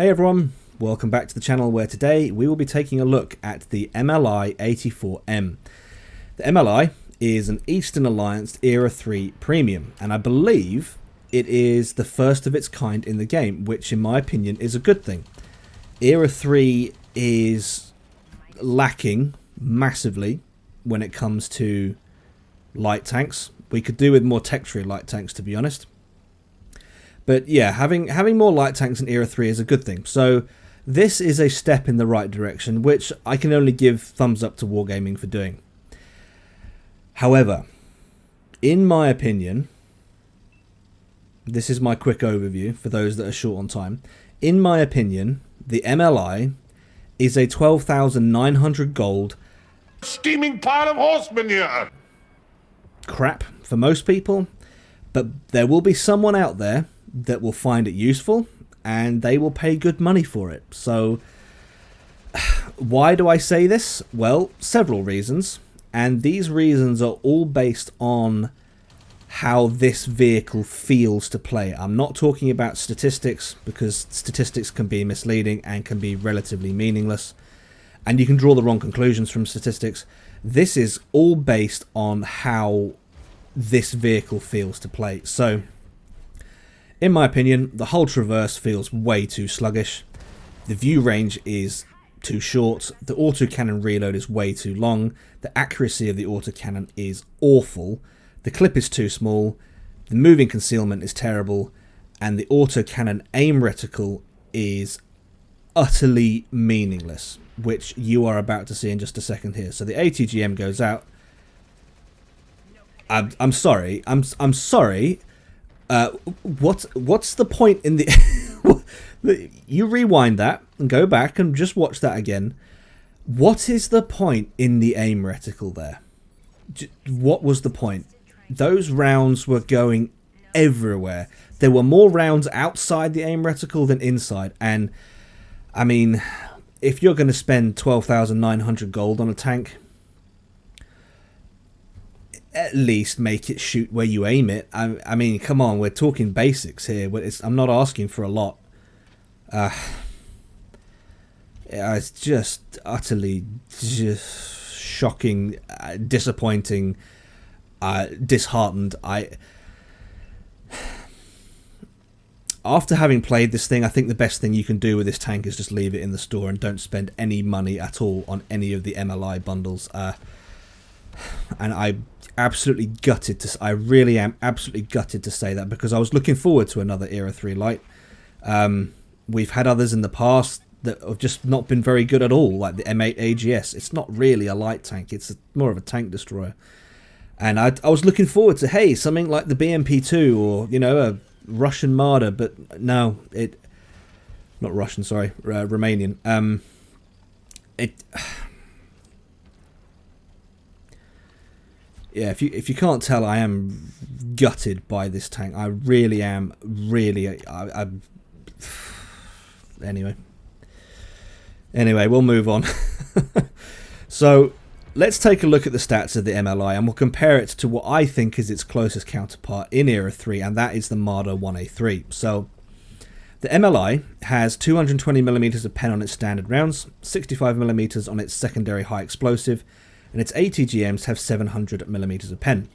Hey everyone, welcome back to the channel where today we will be taking a look at the MLI-84M. The MLI is an Eastern Alliance Era 3 premium, and I believe it is the first of its kind in the game, which in my opinion is a good thing. Era 3 is lacking massively when it comes to light tanks. We could do with more tech tree light tanks, to be honest. But yeah, having more light tanks in Era 3 is a good thing. So this is a step in the right direction, which I can only give thumbs up to Wargaming for doing. However, in my opinion, this is my quick overview for those that are short on time. In my opinion, the MLI is a 12,900 gold steaming pile of horse manure crap for most people, but there will be someone out there that will find it useful and they will pay good money for it. So why do I say this? Well, several reasons, and these reasons are all based on how this vehicle feels to play. I'm not talking about statistics, because statistics can be misleading and can be relatively meaningless, and you can draw the wrong conclusions from statistics. This is all based on how this vehicle feels to play. So in my opinion, the whole traverse feels way too sluggish. The view range is too short. The autocannon reload is way too long. The accuracy of the autocannon is awful. The clip is too small. The moving concealment is terrible. And the autocannon aim reticle is utterly meaningless, which you are about to see in just a second here. So the ATGM goes out. I'm sorry. I'm sorry. What's the point in the you rewind that and go back and just watch that again. What is the point in the aim reticle there? What was the point? Those rounds were going everywhere. There were more rounds outside the aim reticle than inside, and I mean, if you're going to spend 12,900 gold on a tank, at least make it shoot where you aim it. I mean, come on, we're talking basics here. I'm not asking for a lot. It's just utterly shocking, disappointing, disheartened. After having played this thing, I think the best thing you can do with this tank is just leave it in the store and don't spend any money at all on any of the MLI bundles. And I'm absolutely gutted to. I really am absolutely gutted to say that, because I was looking forward to another Era 3 light. We've had others in the past that have just not been very good at all, like the M8 AGS. It's not really a light tank; it's more of a tank destroyer. And I was looking forward to, hey, something like the BMP2 or, you know, a Russian Marder, but no, not Russian, sorry, Romanian. Yeah, if you can't tell, I am gutted by this tank. I really am. Really, Anyway, we'll move on. So let's take a look at the stats of the MLI, and we'll compare it to what I think is its closest counterpart in Era 3, and that is the Marder 1A3. So the MLI has 220mm of pen on its standard rounds, 65mm on its secondary high explosive, and its ATGMs have 700mm of pen.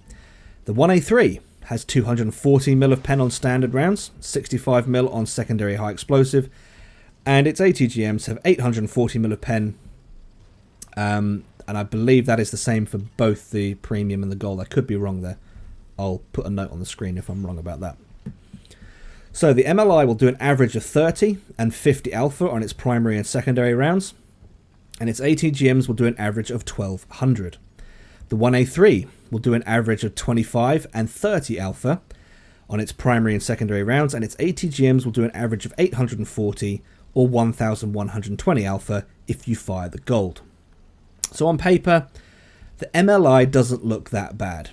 The 1A3 has 240mm of pen on standard rounds, 65mm on secondary high explosive, and its ATGMs have 840mm of pen. And I believe that is the same for both the premium and the gold. I could be wrong there. I'll put a note on the screen if I'm wrong about that. So the MLI will do an average of 30 and 50 alpha on its primary and secondary rounds, and its ATGMs will do an average of 1200. The 1A3 will do an average of 25 and 30 alpha on its primary and secondary rounds, and its ATGMs will do an average of 840 or 1120 alpha if you fire the gold. So on paper, the MLI doesn't look that bad.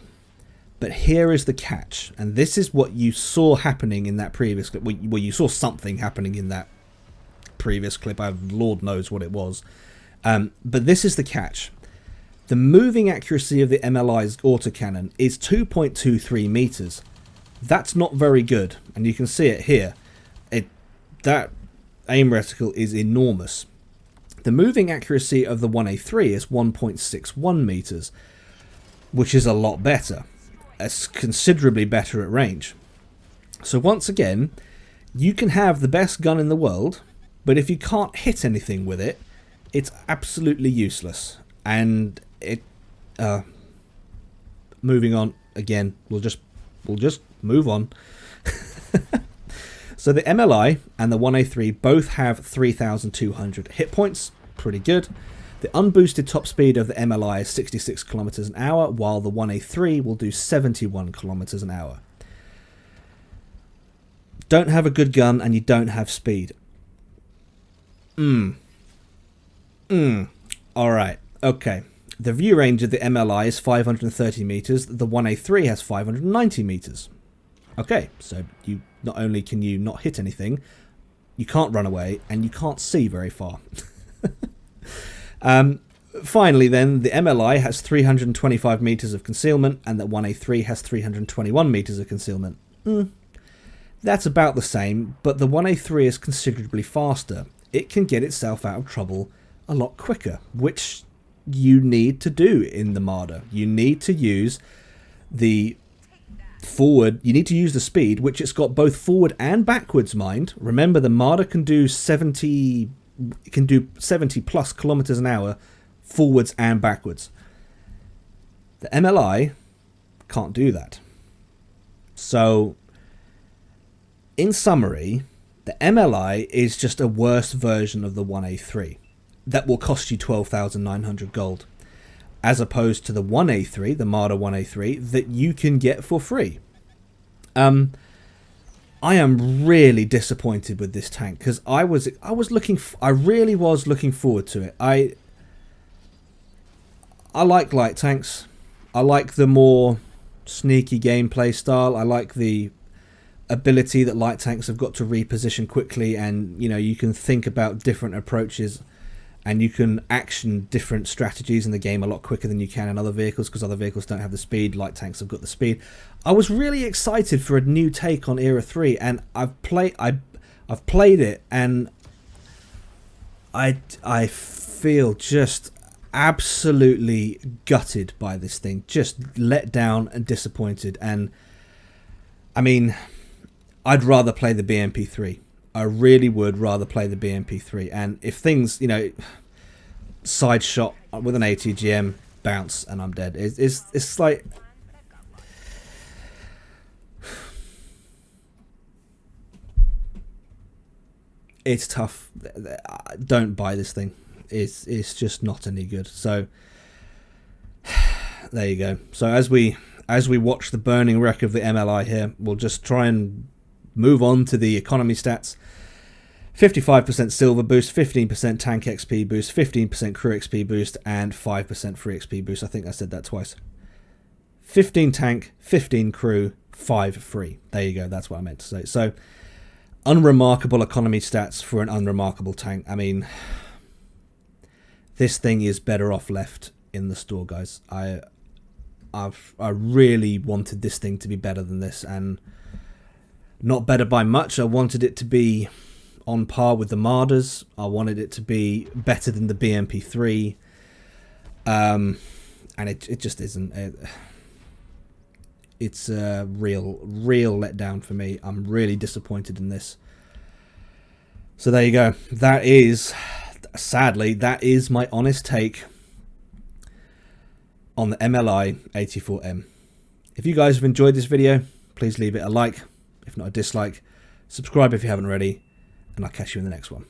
But here is the catch, and this is what you saw happening in that previous clip. Well, you saw something happening in that previous clip. Lord knows what it was. But this is the catch. The moving accuracy of the MLI's autocannon is 2.23 meters. That's not very good, and you can see it here. aim reticle is enormous. The moving accuracy of the 1A3 is 1.61 meters, which is a lot better. It's considerably better at range. So once again, you can have the best gun in the world, but if you can't hit anything with it, it's absolutely useless. And it moving on again, we'll just move on. So the MLI and the 1A3 both have 3,200 hit points, pretty good. The unboosted top speed of the MLI is 66 kilometers an hour, while the 1A3 will do 71 kilometers an hour. Don't have a good gun and you don't have speed. Alright, okay. The view range of the MLI is 530 meters, the 1A3 has 590 meters. Okay, so you not only can you not hit anything, you can't run away, and you can't see very far. Finally then, the MLI has 325 meters of concealment, and the 1A3 has 321 meters of concealment. That's about the same, but the 1A3 is considerably faster. It can get itself out of trouble a lot quicker, which you need to do in the Marder. You need to use the forward, you need to use the speed, which it's got both forward and backwards, mind. Remember, the Marder can do 70 plus kilometers an hour forwards and backwards. The MLI can't do that. So in summary, the MLI is just a worse version of the 1A3 that will cost you 12,900 gold, as opposed to the 1A3, the Marder 1A3, that you can get for free. I am really disappointed with this tank, because I really was looking forward to it. I like light tanks. I like the more sneaky gameplay style. I like the ability that light tanks have got to reposition quickly, and you can think about different approaches, and you can action different strategies in the game a lot quicker than you can in other vehicles, because other vehicles don't have the speed. Light tanks have got the speed. I was really excited for a new take on Era 3, and I've played it, and I feel just absolutely gutted by this thing, just let down and disappointed. And I mean, I'd rather play the BMP3. I really would rather play the BMP3. And if things, side shot with an ATGM, bounce, and I'm dead. It's like, it's tough. Don't buy this thing. It's just not any good. So there you go. So as we watch the burning wreck of the MLI here, we'll just try and move on to the economy stats. 55% silver boost, 15% tank XP boost, 15% crew XP boost, and 5% free XP boost. I think I said that twice. 15 tank, 15 crew, 5 free. There you go. That's what I meant to say. So, unremarkable economy stats for an unremarkable tank. I mean, this thing is better off left in the store, guys. I really wanted this thing to be better than this, and not better by much. I wanted it to be on par with the Marders. I wanted it to be better than the BMP3, and it just isn't. It's a real letdown for me. I'm really disappointed in this. So there you go. That is, sadly, that is my honest take on the MLI-84M. If you guys have enjoyed this video, please leave it a like, if not a dislike. Subscribe if you haven't already, and I'll catch you in the next one.